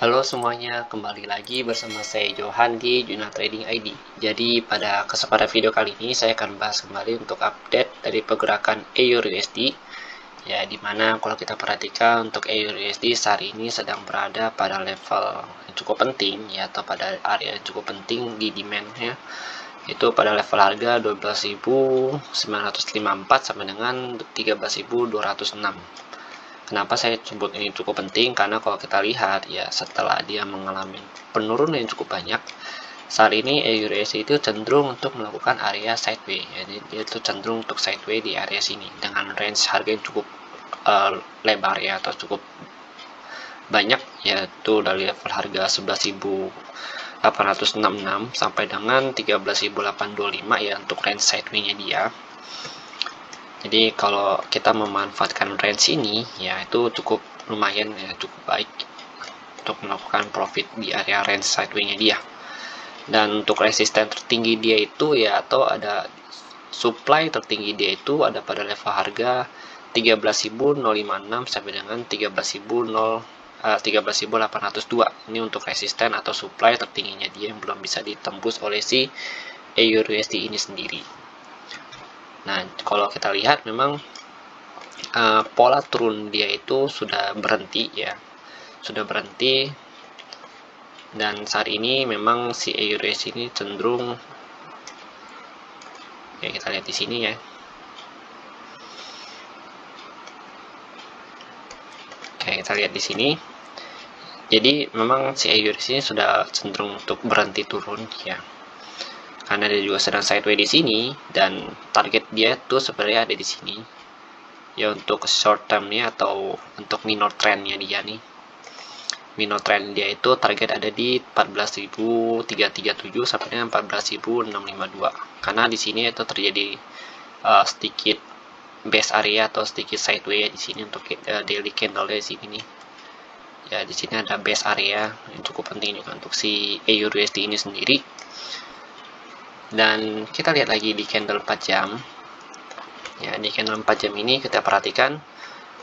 Halo semuanya, kembali lagi bersama saya Johan di Juna Trading ID. Jadi pada kesempatan video kali ini saya akan bahas kembali untuk update dari pergerakan EUR/USD. Ya, dimana kalau kita perhatikan untuk EUR/USD saat ini sedang berada pada level yang cukup penting ya, atau pada area yang cukup penting di demand-nya, itu pada level harga 12.954 sampai dengan 13.206. Kenapa saya sebut ini cukup penting? Karena kalau kita lihat ya, setelah dia mengalami penurunan yang cukup banyak, saat ini EUR/USD itu cenderung untuk melakukan area sideways. Jadi dia itu cenderung untuk sideways di area sini dengan range harga yang cukup lebar ya, atau cukup banyak, yaitu dari level harga 11.866 sampai dengan 13.825 ya untuk range sideways-nya dia. Jadi kalau kita memanfaatkan range ini ya, itu cukup lumayan ya, cukup baik untuk melakukan profit di area range sideways-nya dia. Dan untuk resisten tertinggi dia itu ya, atau ada supply tertinggi dia itu ada pada level harga 13.056 sampai dengan 13.802. Ini untuk resisten atau supply tertingginya dia yang belum bisa ditembus oleh si EUR/USD ini sendiri. Nah, kalau kita lihat memang pola turun dia itu sudah berhenti ya, sudah berhenti. Dan saat ini memang si EUR/USD ini cenderung ya, kita lihat di sini ya. Oke, kita lihat di sini. Jadi memang si EUR/USD ini sudah cenderung untuk berhenti turun ya. Karena dia juga sedang sideways di sini, dan target dia tuh sebenarnya ada di sini. Ya, untuk short term-nya atau untuk minor trend-nya dia nih. Minor trend dia itu target ada di 14.337 sampai dengan 14.652. Karena di sini itu terjadi sedikit base area atau sedikit sideways ya di sini untuk daily candle di sini nih. Ya, di sini ada base area yang cukup penting juga untuk si EUR/USD ini sendiri. Dan kita lihat lagi di candle 4 jam. Ya, di candle 4 jam ini kita perhatikan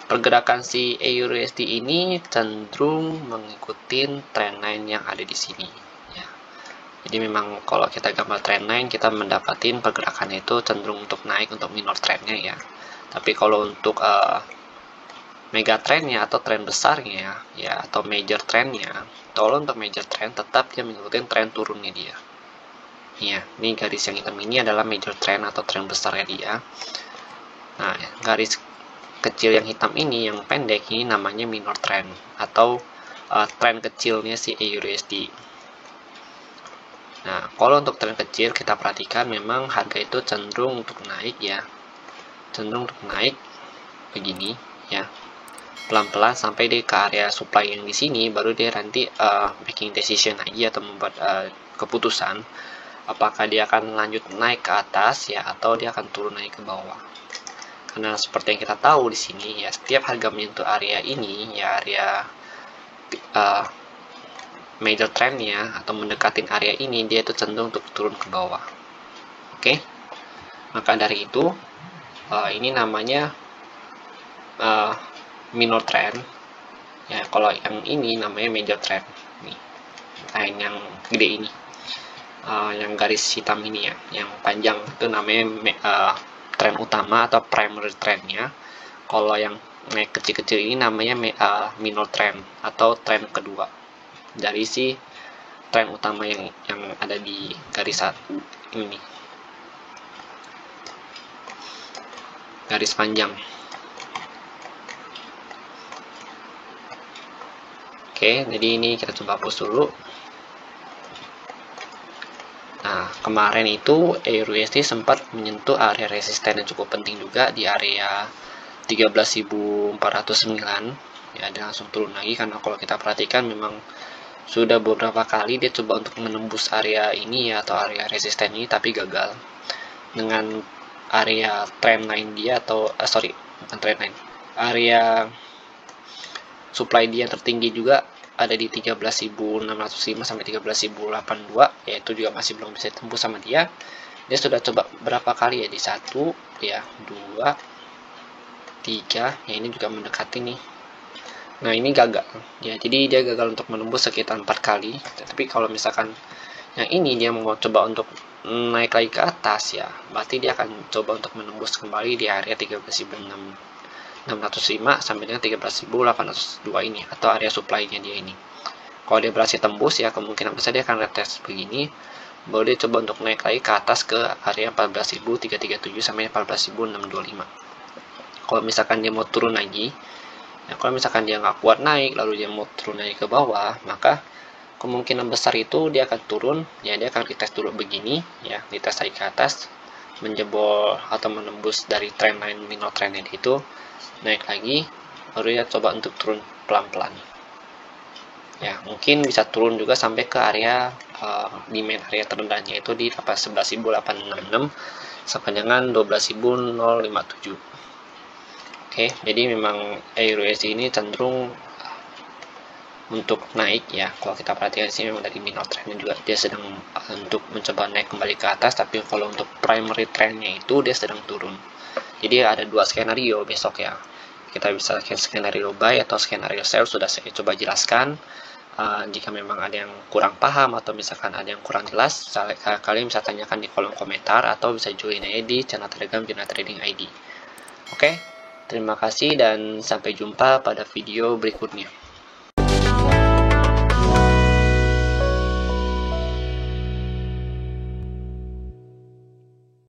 pergerakan si EUR/USD ini cenderung mengikuti trendline yang ada di sini. Ya. Jadi memang kalau kita gambar trendline, kita mendapatkan pergerakannya itu cenderung untuk naik untuk minor trendnya ya. Tapi kalau untuk mega trendnya atau trend besarnya ya, atau major trendnya, kalau untuk major trend tetap dia mengikuti tren turunnya dia. Ya, ini garis yang hitam ini adalah major trend atau tren besarnya dia. Nah, garis kecil yang hitam ini, yang pendek ini namanya minor trend atau tren kecilnya si EUR/USD. Nah, kalau untuk tren kecil kita perhatikan memang harga itu cenderung untuk naik ya, cenderung untuk naik begini ya, pelan-pelan sampai di ke area supply yang di sini, baru dia nanti making decision lagi atau membuat keputusan apakah dia akan lanjut naik ke atas ya, atau dia akan turun naik ke bawah. Karena seperti yang kita tahu di sini ya, setiap harga menyentuh area ini ya, area major trendnya atau mendekatin area ini, dia itu cenderung untuk turun ke bawah. Oke, maka dari itu ini namanya minor trend ya. Kalau yang ini namanya major trend nih, yang gede ini. Yang garis hitam ini ya, yang panjang itu namanya tren utama atau primary trendnya. Kalau yang naik kecil-kecil ini namanya minor trend atau tren kedua dari si tren utama yang ada di garis satu ini, garis panjang. Oke, jadi ini kita coba hapus dulu. Nah, kemarin itu EUR/USD sempat menyentuh area resisten yang cukup penting juga di area 13.409 ya, dia langsung turun lagi. Karena kalau kita perhatikan memang sudah beberapa kali dia coba untuk menembus area ini ya, atau area resisten ini, tapi gagal. Dengan area trendline dia atau bukan trendline, area supply dia tertinggi juga ada di 13.605 sampai 13.082, yaitu juga masih belum bisa tembus sama dia. Dia sudah coba berapa kali ya, di 1 ya, 2, 3 ya, ini juga mendekati nih Nah, ini gagal ya, jadi dia gagal untuk menembus sekitar 4 kali. Tapi kalau misalkan yang ini dia mau coba untuk naik lagi ke atas ya, berarti dia akan coba untuk menembus kembali di area 13.605 sampai dengan 13.802 ini, atau area supply-nya dia ini. Kalau dia berhasil tembus ya, kemungkinan besar dia akan retest begini, baru dia coba untuk naik lagi ke atas ke area 14.337 sampai 14.625. Kalau misalkan dia mau turun lagi, nah, kalau misalkan dia nggak kuat naik, lalu dia mau turun lagi ke bawah, maka kemungkinan besar itu dia akan turun, ya dia akan retest dulu begini, ya retest lagi ke atas, menjebol atau menembus dari trendline minor trendline itu, naik lagi, baru dia coba untuk turun pelan-pelan. Ya mungkin bisa turun juga sampai ke area di main area terendahnya itu di 11.866 sampai dengan 12.057. Oke, jadi memang EURUSD ini cenderung untuk naik ya. Kalau kita perhatikan sih memang dari minor trendnya juga dia sedang untuk mencoba naik kembali ke atas, tapi kalau untuk primary trendnya itu dia sedang turun. Jadi ada dua skenario besok ya. Kita bisa skenario buy atau skenario sell, sudah saya coba jelaskan. Jika memang ada yang kurang paham atau misalkan ada yang kurang jelas, kalian bisa tanyakan di kolom komentar atau bisa join aja di channel Telegram Juna Trading ID. Oke, terima kasih dan sampai jumpa pada video berikutnya.